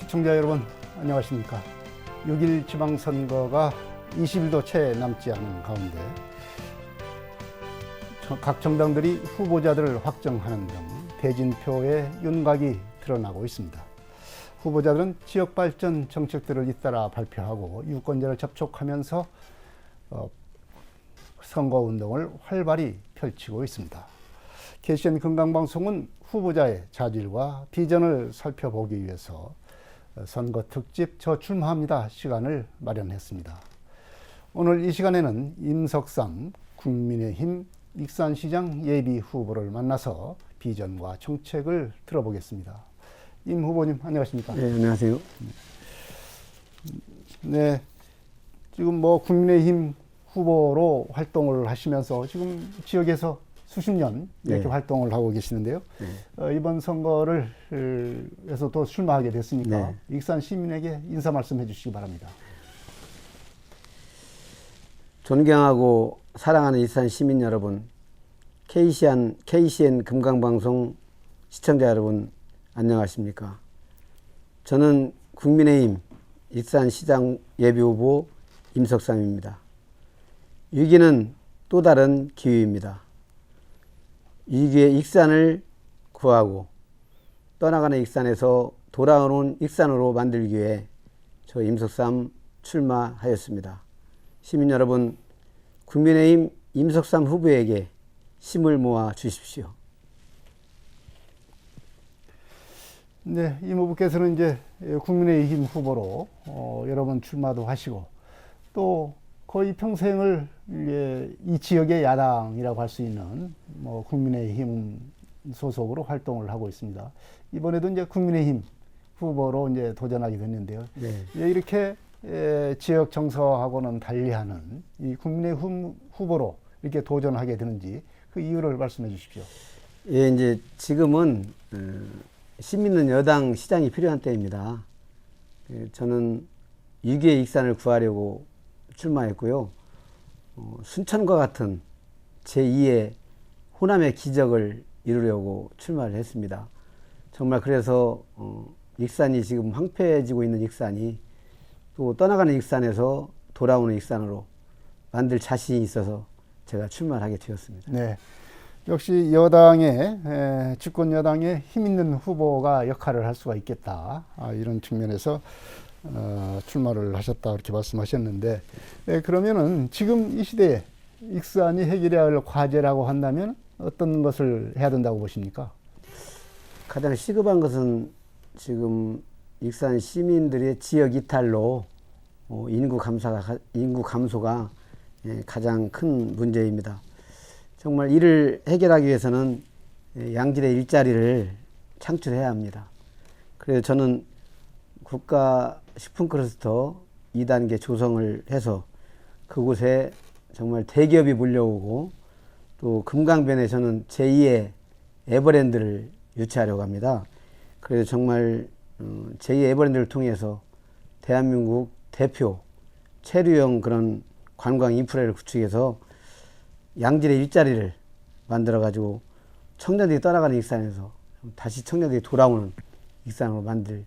시청자 여러분 안녕하십니까. 6.1 지방선거가 20일도 채 남지 않은 가운데 각 정당들이 후보자들을 확정하는 등 대진표의 윤곽이 드러나고 있습니다. 후보자들은 지역발전 정책들을 잇따라 발표하고 유권자를 접촉하면서 선거운동을 활발히 펼치고 있습니다. KCN 건강방송은 후보자의 자질과 비전을 살펴보기 위해서 선거 특집 저출마합니다 시간을 마련했습니다. 오늘 이 시간에는 임석삼 국민의힘 익산시장 예비 후보를 만나서 비전과 정책을 들어보겠습니다. 임 후보님 안녕하십니까? 네, 안녕하세요. 네, 지금 국민의힘 후보로 활동을 하시면서 지금 지역에서 수십 년 이렇게 네. 활동을 하고 계시는데요. 네. 이번 선거를 해서 또 출마하게 됐으니까 네. 익산 시민에게 인사 말씀해 주시기 바랍니다. 존경하고 사랑하는 익산 시민 여러분, KCN 금강방송 시청자 여러분 안녕하십니까? 저는 국민의힘 익산시장 예비후보 임석삼입니다. 위기는 또 다른 기회입니다. 위기의 익산을 구하고 떠나가는 익산에서 돌아오는 익산으로 만들기 위해 저 임석삼 출마하였습니다. 시민 여러분, 국민의힘 임석삼 후보에게 힘을 모아 주십시오. 네, 임 후보께서는 이제 국민의힘 후보로 여러 번 출마도 하시고 또 거의 평생을 이 지역의 야당이라고 할 수 있는 국민의힘 소속으로 활동을 하고 있습니다. 이번에도 이제 국민의힘 후보로 이제 도전하게 됐는데요. 네. 이렇게 지역 정서하고는 달리하는 이 국민의힘 후보로 이렇게 도전하게 되는지 그 이유를 말씀해 주십시오. 예, 이제 지금은 힘 있는 여당 시장이 필요한 때입니다. 저는 위기의 익산을 구하려고 출마했고요. 순천과 같은 제2의 호남의 기적을 이루려고 출마를 했습니다. 정말 그래서 익산이 지금 황폐해지고 있는 익산이 또 떠나가는 익산에서 돌아오는 익산으로 만들 자신이 있어서 제가 출마를 하게 되었습니다. 네, 역시 여당의 집권 여당의 힘 있는 후보가 역할을 할 수가 있겠다. 이런 측면에서 출마를 하셨다 이렇게 말씀하셨는데, 그러면은 지금 이 시대에 익산이 해결해야 할 과제라고 한다면 어떤 것을 해야 된다고 보십니까? 가장 시급한 것은 지금 익산 시민들의 지역 이탈로 인구 감소가 가장 큰 문제입니다. 정말 이를 해결하기 위해서는 양질의 일자리를 창출해야 합니다. 그래서 저는 국가 식품 클러스터 2단계 조성을 해서 그곳에 정말 대기업이 몰려오고 또 금강변에 저는 제2의 에버랜드를 유치하려고 합니다. 그래서 정말 제2의 에버랜드를 통해서 대한민국 대표 체류형 그런 관광 인프라를 구축해서 양질의 일자리를 만들어 가지고 청년들이 떠나가는 익산에서 다시 청년들이 돌아오는 익산으로 만들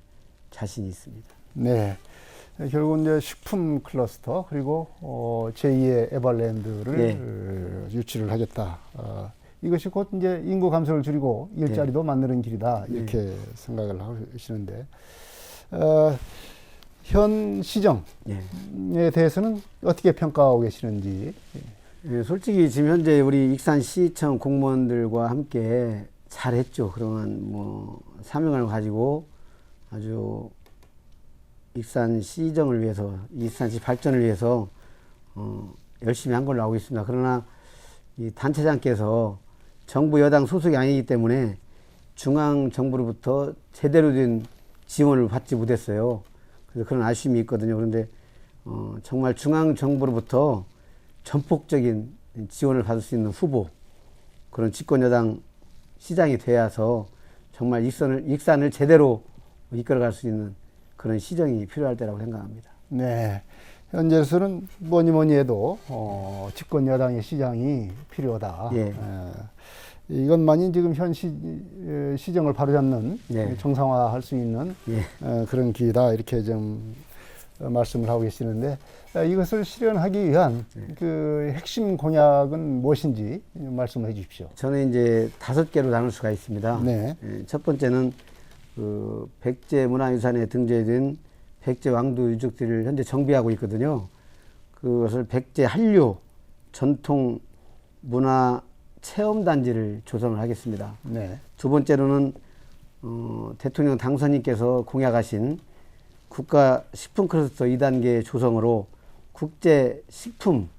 자신이 있습니다. 네, 결국 이제 식품 클러스터 그리고 제2의 에버랜드를 네. 유치를 하겠다. 이것이 곧 이제 인구 감소를 줄이고 일자리도 만드는 길이다 이렇게 생각을 하시는데 현 시정에 대해서는 어떻게 평가하고 계시는지? 예, 솔직히 지금 현재 우리 익산시청 공무원들과 함께 잘했죠. 그러한 사명을 가지고 아주 익산시정을 위해서, 익산시 발전을 위해서 열심히 한 걸로 알고 있습니다. 그러나 이 단체장께서 정부 여당 소속이 아니기 때문에 중앙 정부로부터 제대로 된 지원을 받지 못했어요. 그래서 그런 아쉬움이 있거든요. 그런데 정말 중앙 정부로부터 전폭적인 지원을 받을 수 있는 후보, 그런 집권 여당 시장이 되어서 정말 익산을 제대로 이끌어갈 수 있는 그런 시정이 필요할 때라고 생각합니다. 네, 현재로서는 뭐니 해도 집권 여당의 시장이 필요하다. 예. 이것만이 지금 현 시정을 바로잡는 네. 정상화할 수 있는 예. 그런 기회다 이렇게 좀 말씀을 하고 계시는데 이것을 실현하기 위한 그 핵심 공약은 무엇인지 말씀을 해주십시오. 저는 이제 5개로 나눌 수가 있습니다. 네. 첫 번째는 그 백제 문화유산에 등재된 백제 왕도 유적지를 현재 정비하고 있거든요. 그것을 백제 한류 전통 문화 체험단지를 조성을 하겠습니다. 네. 두 번째로는 대통령 당선인께서 공약하신 국가식품클러스터 2단계 조성으로 국제식품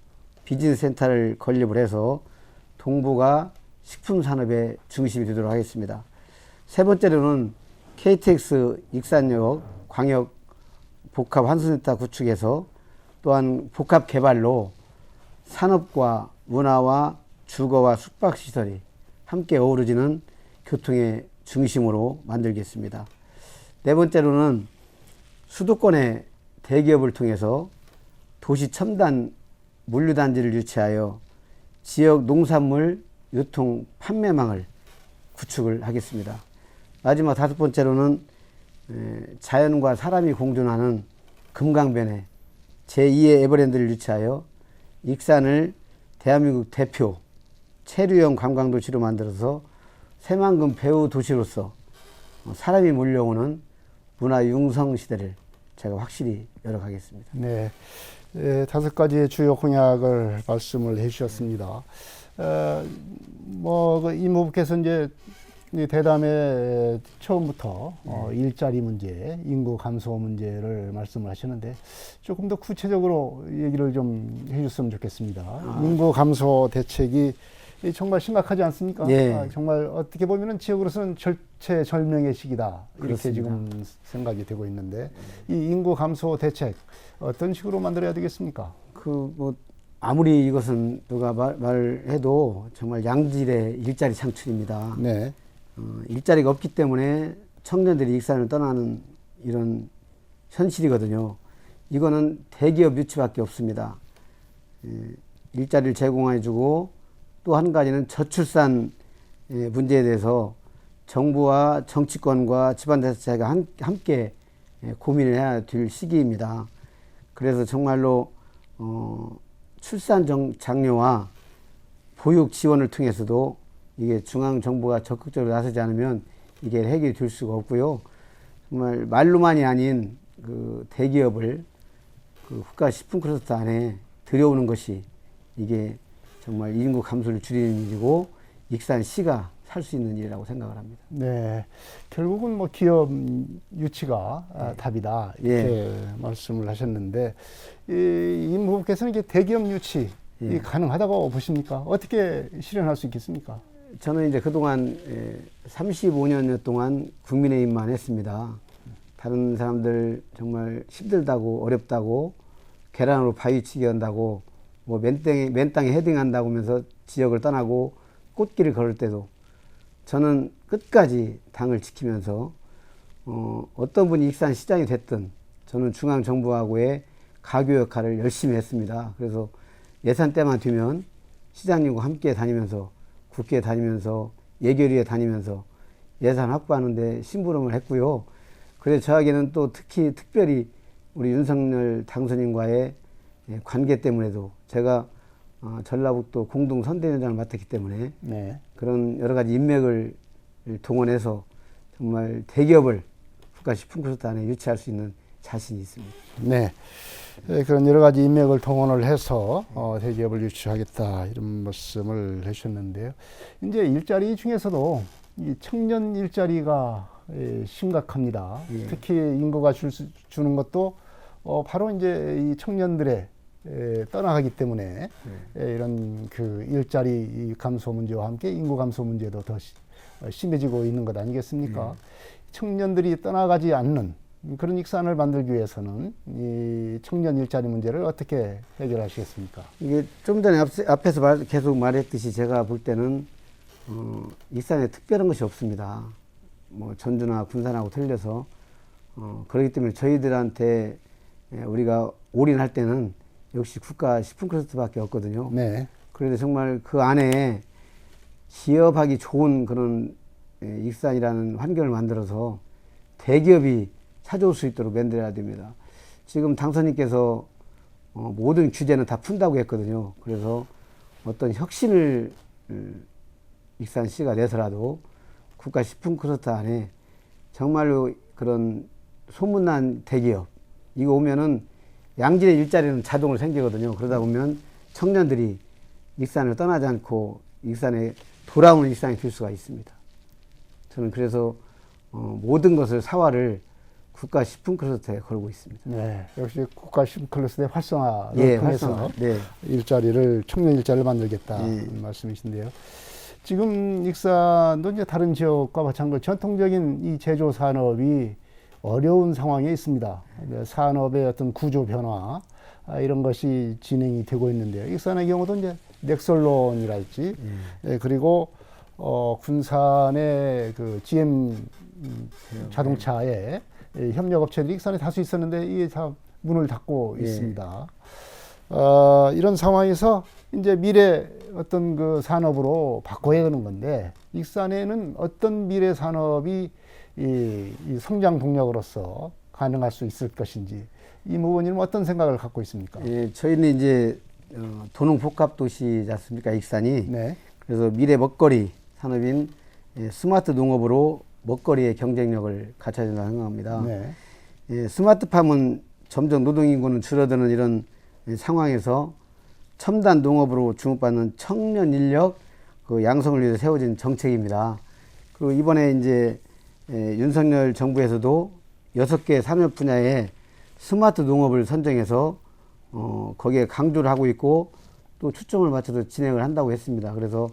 비즈니스센터를 건립을 해서 동부가 식품산업의 중심이 되도록 하겠습니다. 세 번째로는 KTX 익산역 광역 복합 환수센터 구축해서 또한 복합 개발로 산업과 문화와 주거와 숙박시설이 함께 어우러지는 교통의 중심으로 만들겠습니다. 네 번째로는 수도권의 대기업을 통해서 도시 첨단 물류단지를 유치하여 지역 농산물 유통 판매망을 구축을 하겠습니다. 마지막 5번째로는 자연과 사람이 공존하는 금강변에 제2의 에버랜드를 유치하여 익산을 대한민국 대표 체류형 관광도시로 만들어서 새만금 배후 도시로서 사람이 몰려오는 문화 융성 시대를 제가 확실히 열어가겠습니다. 네. 5가지의 주요 공약을 말씀을 해주셨습니다. 그 이모부께서 이제 이 대담의 처음부터 일자리 문제, 인구 감소 문제를 말씀을 하셨는데 조금 더 구체적으로 얘기를 좀 해줬으면 좋겠습니다. 인구 감소 대책이 정말 심각하지 않습니까? 예. 정말 어떻게 보면은 지역으로서는 절체절명의 시기다 이렇게 그렇습니다. 지금 생각이 되고 있는데 이 인구 감소 대책 어떤 식으로 만들어야 되겠습니까? 아무리 이것은 누가 말해도 정말 양질의 일자리 창출입니다. 네. 일자리가 없기 때문에 청년들이 익산을 떠나는 이런 현실이거든요. 이거는 대기업 유치밖에 없습니다. 일자리를 제공해주고 또 한 가지는 저출산 문제에 대해서 정부와 정치권과 지방자치체가 함께 고민을 해야 될 시기입니다. 그래서 정말로 출산 장려와 보육 지원을 통해서도 이게 중앙정부가 적극적으로 나서지 않으면 이게 해결이 될 수가 없고요. 정말 말로만이 아닌 그 대기업을 그 국가식품클러스터 안에 들여오는 것이 이게 정말 인구 감소를 줄이는 일이고 익산시가 살 수 있는 일이라고 생각을 합니다. 네. 결국은 뭐 기업 유치가 답이다 이렇게 말씀을 하셨는데 임 후보께서는 이게 대기업 유치 가능하다고 보십니까? 어떻게 실현할 수 있겠습니까? 저는 이제 그동안 35년 동안 국민의힘만 했습니다. 다른 사람들 정말 힘들다고 어렵다고 계란으로 바위치기 한다고 뭐 맨 땅에 헤딩한다고 하면서 지역을 떠나고 꽃길을 걸을 때도 저는 끝까지 당을 지키면서 어떤 분이 익산시장이 됐든 저는 중앙정부하고의 가교 역할을 열심히 했습니다. 그래서 예산 때만 되면 시장님과 함께 다니면서 국회에 다니면서 예결위에 다니면서 예산 확보하는데 심부름을 했고요. 그래서 저에게는 또 특별히 우리 윤석열 당선인과의 관계 때문에도 제가 전라북도 공동선대위원장을 맡았기 때문에 네. 그런 여러 가지 인맥을 동원해서 정말 대기업을 국가식품클러스터 안에 유치할 수 있는 자신이 있습니다. 네. 그런 여러 가지 인맥을 동원을 해서 대기업을 유치하겠다 이런 말씀을 해주셨는데요. 이제 일자리 중에서도 이 청년 일자리가 심각합니다. 특히 인구가 주는 것도 바로 이제 이 청년들의 떠나가기 때문에 이런 그 일자리 감소 문제와 함께 인구 감소 문제도 더 심해지고 있는 것 아니겠습니까? 청년들이 떠나가지 않는 그런 익산을 만들기 위해서는 이 청년 일자리 문제를 어떻게 해결하시겠습니까? 이게 좀 전에 앞에서 계속 말했듯이 제가 볼 때는 익산에 특별한 것이 없습니다. 뭐 전주나 군산하고 틀려서 그렇기 때문에 저희들한테 우리가 올인할 때는 역시 국가 식품클러스터밖에 없거든요. 네. 그런데 정말 그 안에 기업하기 좋은 그런 익산이라는 환경을 만들어서 대기업이 찾아올 수 있도록 만들어야 됩니다. 지금 당선인께서 모든 규제는 다 푼다고 했거든요. 그래서 어떤 혁신을 익산시가 내서라도 국가식품클러스터 안에 정말로 그런 소문난 대기업 이거 오면은 양질의 일자리는 자동으로 생기거든요. 그러다 보면 청년들이 익산을 떠나지 않고 익산에 돌아오는 익산이 될 수가 있습니다. 저는 그래서 모든 것을 사활을 국가식품클러스터에 걸고 있습니다. 네, 역시 국가식품클러스터의 활성화를 예, 통해서 활성화. 네. 일자리를 청년 일자리를 만들겠다 말씀이신데요. 지금 익산도 이제 다른 지역과 마찬가지로 전통적인 이 제조 산업이 어려운 상황에 있습니다. 산업의 어떤 구조 변화 이런 것이 진행이 되고 있는데요. 익산의 경우도 이제 넥솔론이랄지 그리고 군산의 그 GM 자동차에 협력업체들이 익산에 다수 있었는데 이게 다 문을 닫고 있습니다. 이런 상황에서 이제 미래 어떤 그 산업으로 바꿔야 하는 건데 익산에는 어떤 미래 산업이 이 성장 동력으로서 가능할 수 있을 것인지 이 부분님 어떤 생각을 갖고 있습니까? 예, 저희는 이제 도농복합도시지 않습니까, 익산이. 네. 그래서 미래 먹거리 산업인 스마트 농업으로 먹거리의 경쟁력을 갖춰야 된다고 생각합니다. 네. 예, 스마트팜은 점점 노동인구는 줄어드는 이런 상황에서 첨단 농업으로 주목받는 청년 인력 그 양성을 위해서 세워진 정책입니다. 그리고 이번에 이제 윤석열 정부에서도 6개 산업 분야에 스마트 농업을 선정해서 거기에 강조를 하고 있고 또 초점을 맞춰서 진행을 한다고 했습니다. 그래서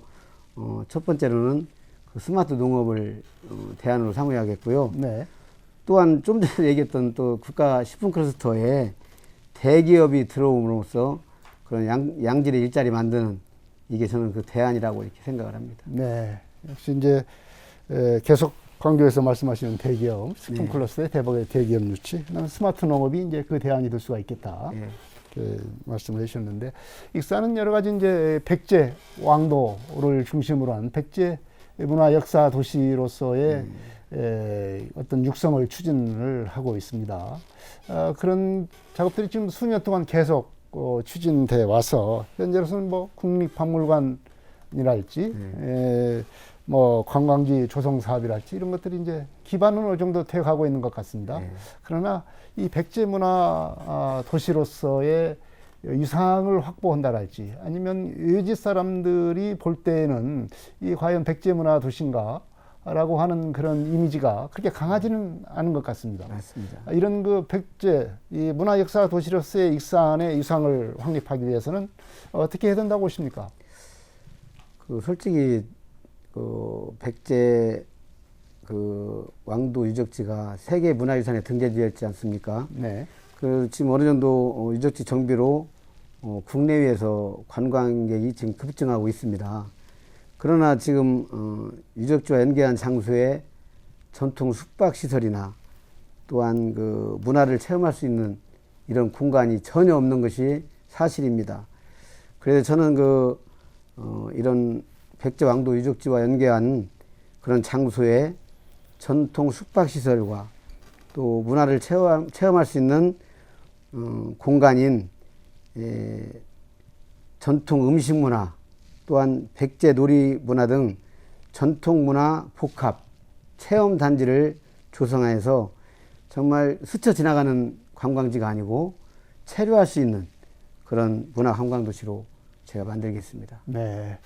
첫 번째로는 그 스마트 농업을 대안으로 삼아야겠고요. 네. 또한 좀 전에 얘기했던 또 국가 식품클러스터에 대기업이 들어옴으로써 그런 양질의 일자리 만드는 이게 저는 그 대안이라고 이렇게 생각을 합니다. 네. 역시 이제 계속 광교에서 말씀하시는 대기업, 식품 클러스의 대박의 대기업 유치, 스마트 농업이 이제 그 대안이 될 수가 있겠다. 네. 이렇게 말씀을 해주셨는데, 익산은 여러 가지 이제 백제 왕도를 중심으로 한 백제 문화 역사 도시로서의 어떤 육성을 추진을 하고 있습니다. 그런 작업들이 지금 수년 동안 계속 추진돼 와서 현재로서는 뭐 국립박물관이랄지 뭐 관광지 조성 사업이랄지 이런 것들이 이제 기반은 어느 정도 되어 가고 있는 것 같습니다. 그러나 이 백제 문화 도시로서의 유상을 확보한다랄지 아니면 외지 사람들이 볼 때에는 이 과연 백제 문화 도시인가 라고 하는 그런 이미지가 그렇게 강하지는 않은 것 같습니다. 맞습니다. 이런 그 백제 이 문화 역사 도시로서의 익산의 유상을 확립하기 위해서는 어떻게 해야 된다고 보십니까? 그 솔직히 그 백제 그 왕도 유적지가 세계 문화유산에 등재되어 있지 않습니까? 네. 그 지금 어느 정도 유적지 정비로 국내외에서 관광객이 지금 급증하고 있습니다. 그러나 지금 유적지와 연계한 장소에 전통 숙박시설이나 또한 그 문화를 체험할 수 있는 이런 공간이 전혀 없는 것이 사실입니다. 그래서 저는 이런 백제왕도 유적지와 연계한 그런 장소에 전통 숙박시설과 또 문화를 체험할 수 있는 공간인 전통 음식 문화 또한 백제 놀이 문화 등 전통 문화 복합 체험 단지를 조성해서 정말 스쳐 지나가는 관광지가 아니고 체류할 수 있는 그런 문화 관광 도시로 제가 만들겠습니다. 네.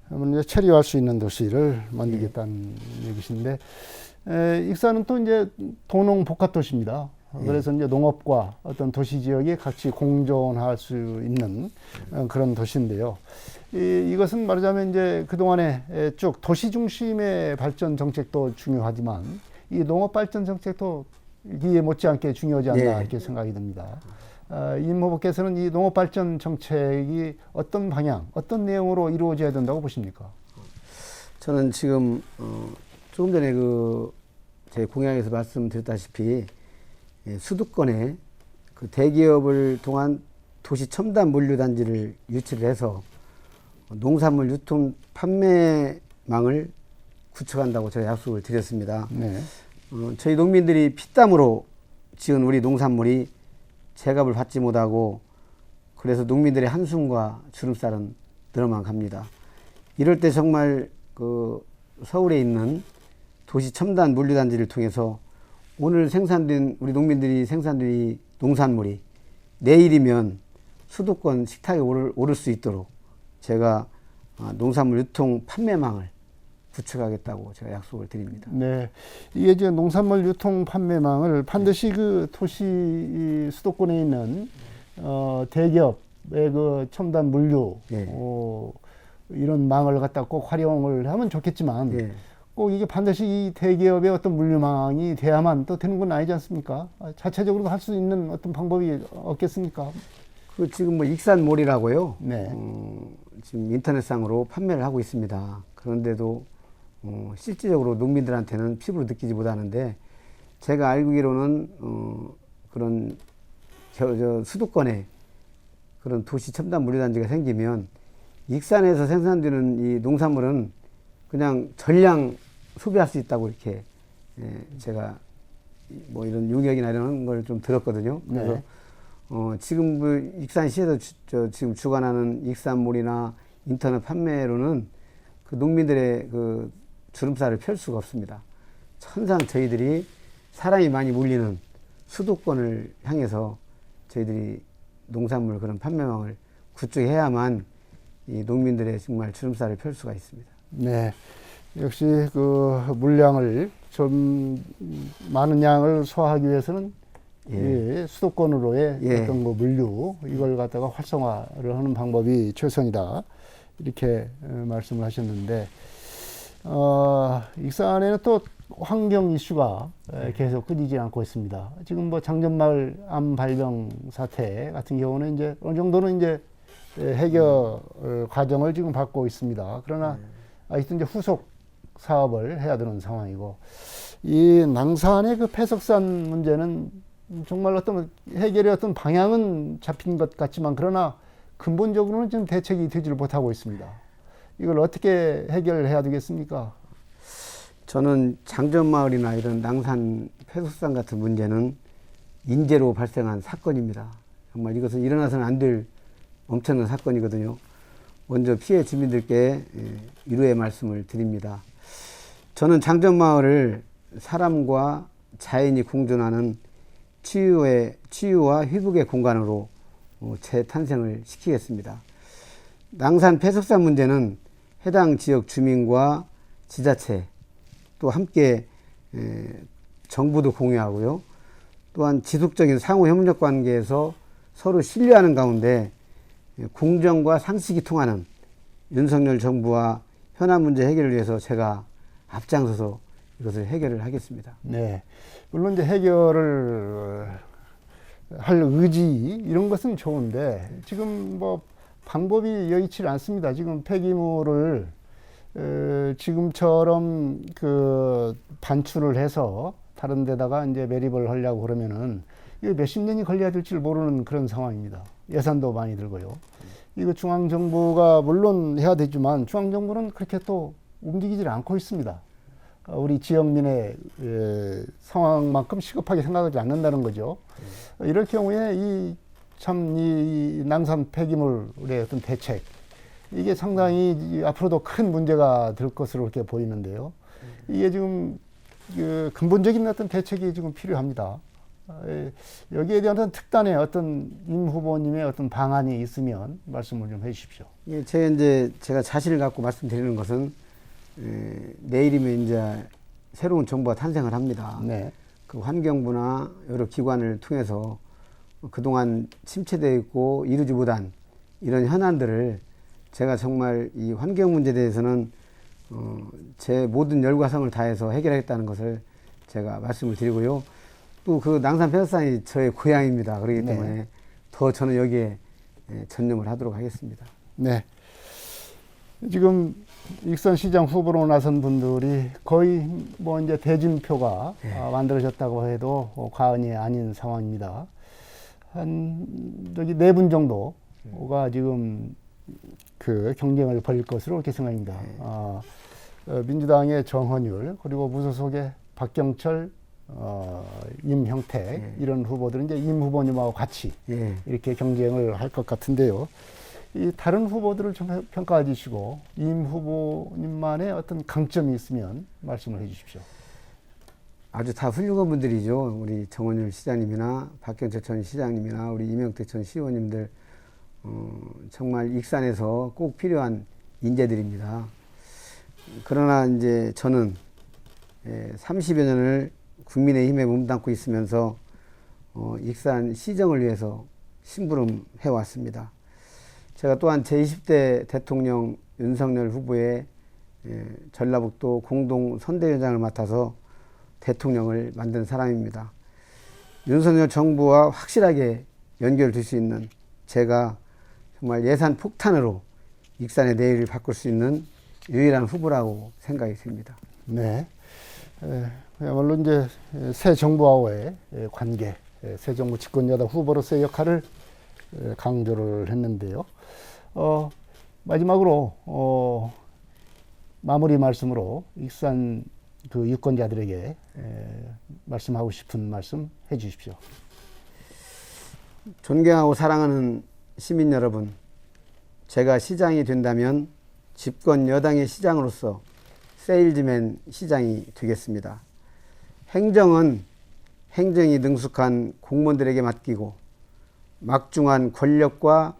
그러면 이제 체류할 수 있는 도시를 만들겠다는 얘기신데, 익산은 또 이제 도농 복합 도시입니다. 그래서 이제 농업과 어떤 도시 지역이 같이 공존할 수 있는 그런 도시인데요. 이것은 말하자면 이제 그동안에 쭉 도시 중심의 발전 정책도 중요하지만 이 농업 발전 정책도 이에 못지않게 중요하지 않나 이렇게 생각이 듭니다. 임 후보께서는 이 농업 발전 정책이 어떤 방향, 어떤 내용으로 이루어져야 된다고 보십니까? 저는 지금 조금 전에 제 공약에서 말씀드렸다시피 수도권에 그 대기업을 통한 도시 첨단 물류 단지를 유치를 해서 농산물 유통 판매 망을 구축한다고 제가 약속을 드렸습니다. 네. 저희 농민들이 피땀으로 지은 우리 농산물이 제값을 받지 못하고 그래서 농민들의 한숨과 주름살은 늘어만 갑니다. 이럴 때 정말 그 서울에 있는 도시 첨단 물류단지를 통해서 오늘 생산된 우리 농민들이 생산된 이 농산물이 내일이면 수도권 식탁에 오를 수 있도록 제가 농산물 유통 판매망을 구축하겠다고 제가 약속을 드립니다. 네. 이게 이제 농산물 유통 판매망을 반드시 그 도시 이 수도권에 있는 대기업의 그 첨단 물류 예. 이런 망을 갖다 꼭 활용을 하면 좋겠지만 예. 꼭 이게 반드시 이 대기업의 어떤 물류망이 돼야만 또 되는 건 아니지 않습니까? 자체적으로도 할 수 있는 어떤 방법이 없겠습니까? 그 지금 뭐 익산몰이라고요. 네. 지금 인터넷상으로 판매를 하고 있습니다. 그런데도 실질적으로 농민들한테는 피부로 느끼지 못하는데 제가 알기로는 그런 수도권에 그런 도시 첨단 물류단지가 생기면 익산에서 생산되는 이 농산물은 그냥 전량 소비할 수 있다고 이렇게 제가 뭐 이런 용역이나 이런 걸 좀 들었거든요. 그래서 네. 지금 그 익산시에서 지금 주관하는 익산몰이나 인터넷 판매로는 그 농민들의 그 주름살을 펼 수가 없습니다. 항상 저희들이 사람이 많이 몰리는 수도권을 향해서 저희들이 농산물 그런 판매망을 구축해야만 이 농민들의 정말 주름살을 펼 수가 있습니다. 네. 역시 그 물량을 좀 많은 양을 소화하기 위해서는 예, 수도권으로의 예. 어떤 그 물류 이걸 갖다가 활성화를 하는 방법이 최선이다. 이렇게 말씀을 하셨는데 익산에는 또 환경 이슈가 계속 끊이지 않고 있습니다. 지금 뭐 장전마을 암 발병 사태 같은 경우는 이제 어느 정도는 이제 해결 과정을 지금 밟고 있습니다. 그러나 아직도 이제 후속 사업을 해야 되는 상황이고 이 낭산의 그 폐석산 문제는 정말 어떤 해결의 어떤 방향은 잡힌 것 같지만 그러나 근본적으로는 지금 대책이 되지를 못하고 있습니다. 이걸 어떻게 해결해야 되겠습니까? 저는 장전마을이나 이런 낭산 폐석산 같은 문제는 인재로 발생한 사건입니다. 정말 이것은 일어나서는 안 될 엄청난 사건이거든요. 먼저 피해 주민들께 위로의 말씀을 드립니다. 저는 장전마을을 사람과 자연이 공존하는 치유와 회복의 공간으로 재탄생을 시키겠습니다. 낭산 폐석산 문제는 해당 지역 주민과 지자체 또 함께 정부도 공유하고요. 또한 지속적인 상호 협력 관계에서 서로 신뢰하는 가운데 공정과 상식이 통하는 윤석열 정부와 현안 문제 해결을 위해서 제가 앞장서서 이것을 해결을 하겠습니다. 네. 물론 이제 해결을 할 의지 이런 것은 좋은데 지금 뭐 방법이 여의치 않습니다. 지금 폐기물을 지금처럼 그 반출을 해서 다른 데다가 이제 매립을 하려고 그러면은 이거 몇십 년이 걸려야 될지 모르는 그런 상황입니다. 예산도 많이 들고요. 이거 중앙정부가 물론 해야 되지만 중앙정부는 그렇게 또 움직이질 않고 있습니다. 우리 지역민의 상황만큼 시급하게 생각하지 않는다는 거죠. 이럴 경우에 이 낭산 폐기물의 어떤 대책, 이게 상당히 앞으로도 큰 문제가 될 것으로 이렇게 보이는데요. 이게 지금 그 근본적인 어떤 대책이 지금 필요합니다. 여기에 대한 특단의 어떤 임 후보님의 어떤 방안이 있으면 말씀을 좀 해주십시오. 예, 제가 자신을 갖고 말씀드리는 것은 내일이면 이제 새로운 정부가 탄생을 합니다. 네. 그 환경부나 여러 기관을 통해서 그동안 침체되어 있고 이루지 못한 이런 현안들을 제가 정말 이 환경 문제에 대해서는 제 모든 열과 성을 다해서 해결하겠다는 것을 제가 말씀을 드리고요. 또 그 낭산 폐석산이 저의 고향입니다. 그렇기 때문에 더 저는 여기에 전념을 하도록 하겠습니다. 네. 지금 익산시장 후보로 나선 분들이 거의 뭐 이제 대진표가 만들어졌다고 해도 과언이 아닌 상황입니다. 한 여기 4분 정도가 지금 그 경쟁을 벌일 것으로 이렇게 생각합니다. 민주당의 정헌율 그리고 무소속의 박경철, 임형택 예. 이런 후보들은 이제 임 후보님하고 같이 예. 이렇게 경쟁을 할 것 같은데요. 이 다른 후보들을 좀 평가해 주시고 임 후보님만의 어떤 강점이 있으면 말씀을 해 주십시오. 아주 다 훌륭한 분들이죠. 우리 정원율 시장님이나 박경철 전 시장님이나 우리 임영택 전 시의원님들 정말 익산에서 꼭 필요한 인재들입니다. 그러나 이제 저는 30여 년을 국민의힘에 몸담고 있으면서 익산 시정을 위해서 심부름해 왔습니다. 제가 또한 제20대 대통령 윤석열 후보의 전라북도 공동 선대위원장을 맡아서 대통령을 만든 사람입니다. 윤석열 정부와 확실하게 연결될 수 있는 제가 정말 예산 폭탄으로 익산의 내일을 바꿀 수 있는 유일한 후보라고 생각이 듭니다. 네. 그야말로 이제 새 정부와의 관계, 새 정부 집권 여당 후보로서의 역할을 강조를 했는데요. 마지막으로 마무리 말씀으로 익산 그 유권자들에게 말씀하고 싶은 말씀 해 주십시오. 존경하고 사랑하는 시민 여러분, 제가 시장이 된다면 집권 여당의 시장으로서 세일즈맨 시장이 되겠습니다. 행정은 행정이 능숙한 공무원들에게 맡기고 막중한 권력과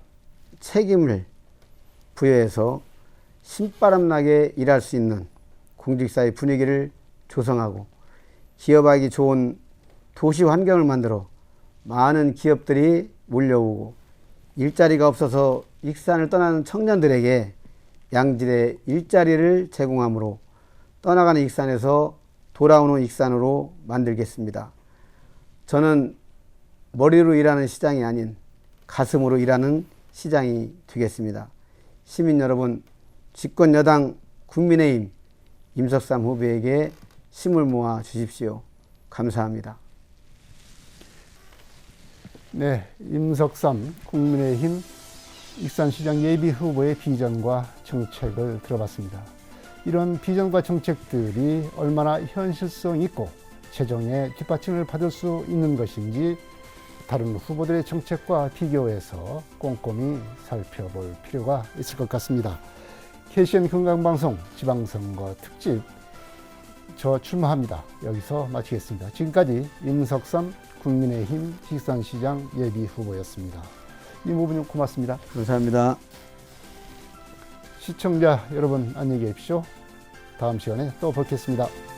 책임을 부여해서 신바람나게 일할 수 있는 공직사회 분위기를 조성하고 기업하기 좋은 도시 환경을 만들어 많은 기업들이 몰려오고 일자리가 없어서 익산을 떠나는 청년들에게 양질의 일자리를 제공하므로 떠나가는 익산에서 돌아오는 익산으로 만들겠습니다. 저는 머리로 일하는 시장이 아닌 가슴으로 일하는 시장이 되겠습니다. 시민 여러분, 집권 여당 국민의힘 임석삼 후보에게 힘을 모아 주십시오. 감사합니다. 네, 임석삼 국민의힘 익산시장 예비 후보의 비전과 정책을 들어봤습니다. 이런 비전과 정책들이 얼마나 현실성 있고 재정의 뒷받침을 받을 수 있는 것인지 다른 후보들의 정책과 비교해서 꼼꼼히 살펴볼 필요가 있을 것 같습니다. KCN 건강방송 지방선거 특집 저 출마합니다. 여기서 마치겠습니다. 지금까지 임석삼 국민의힘 익산시장 예비 후보였습니다. 임 후보님 고맙습니다. 감사합니다. 시청자 여러분 안녕히 계십시오. 다음 시간에 또 뵙겠습니다.